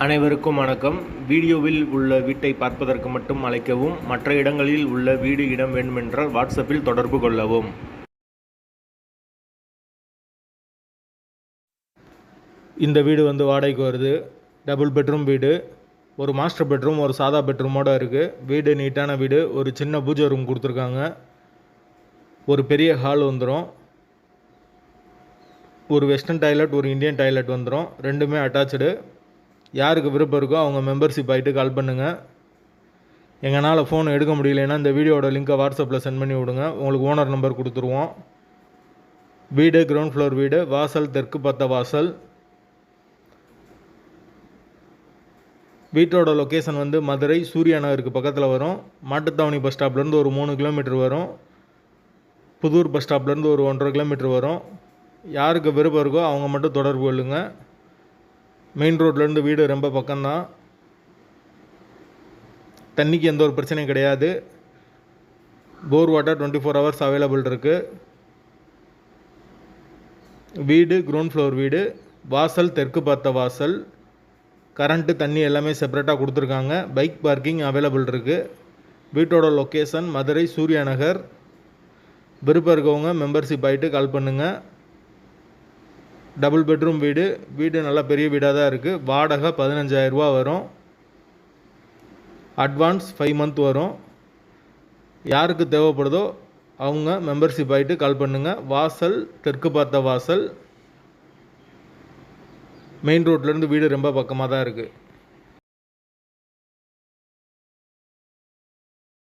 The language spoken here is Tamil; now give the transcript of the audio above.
அனைவருக்கும் வணக்கம். வீடியோவில் உள்ள வீட்டை பார்ப்பதற்கு மட்டும் அழைக்கவும். மற்ற இடங்களில் உள்ள வீடு இடம் வேண்டுமென்றால் வாட்ஸ்அப்பில் தொடர்பு கொள்ளவும். இந்த வீடு வாடகைக்கு வருது. டபுள் பெட்ரூம் வீடு. ஒரு மாஸ்டர் பெட்ரூம், ஒரு சாதா பெட்ரூமோடு இருக்குது. வீடு நீட்டான வீடு. ஒரு சின்ன பூஜை ரூம் கொடுத்துருக்காங்க. ஒரு பெரிய ஹால் வந்துடும். ஒரு வெஸ்டர்ன் டாய்லெட், ஒரு இந்தியன் டாய்லெட் வந்துடும். ரெண்டுமே அட்டாச்சு. யாருக்கு விருப்பம் இருக்கோ அவங்க மெம்பர்ஷிப் ஆகிட்டு கால் பண்ணுங்கள். எங்களால் ஃபோன் எடுக்க முடியலன்னா இந்த வீடியோட லிங்க்கை வாட்ஸ்அப்பில் சென்ட் பண்ணி விடுங்க. உங்களுக்கு ஓனர் நம்பர் கொடுத்துருவோம். வீடு கிரவுண்ட் ஃப்ளோர் வீடு. வாசல் தெற்கு பார்த்த வாசல். வீட்டோட லொக்கேஷன் மதுரை சூர்யா நகருக்கு பக்கத்தில் வரும். மாட்டுத்தாவணி பஸ் ஸ்டாப்லேருந்து ஒரு 3 கிலோமீட்டர் வரும். புதூர் பஸ் ஸ்டாப்லேருந்து ஒரு 1.5 கிலோமீட்டர் வரும். யாருக்கு விருப்பம் இருக்கோ அவங்க மட்டும் தொடர்பு கொள்ளுங்க. மெயின் ரோட்லேருந்து வீடு ரொம்ப பக்கம்தான். தண்ணிக்கு எந்த ஒரு பிரச்சனையும் கிடையாது. போர் வாட்டர் 24 ஹவர்ஸ் அவைலபிள் இருக்குது. வீடு கிரவுண்ட் ஃப்ளோர் வீடு. வாசல் தெற்கு பார்த்த வாசல். கரண்ட்டு தண்ணி எல்லாமே செப்பரேட்டாக கொடுத்துருக்காங்க. பைக் பார்க்கிங் அவைலபிள் இருக்குது. வீட்டோட லொக்கேஷன் மதுரை சூர்யா நகர். விருப்பம் இருக்கவங்க மெம்பர்ஷிப் ஆகிட்டு கால் பண்ணுங்கள். டபுள் பெட்ரூம் வீடு. வீடு நல்லா பெரிய வீடாக தான் இருக்குது. வாடகை 15,000 ரூபா வரும். அட்வான்ஸ் 5 மந்த் வரும். யாருக்கு தேவைப்படுதோ அவங்க மெம்பர்ஷிப் ஆகிட்டு கால் பண்ணுங்கள். வாசல் தெற்கு பார்த்த வாசல். மெயின் ரோட்லேருந்து வீடு ரொம்ப பக்கமாக தான் இருக்குது.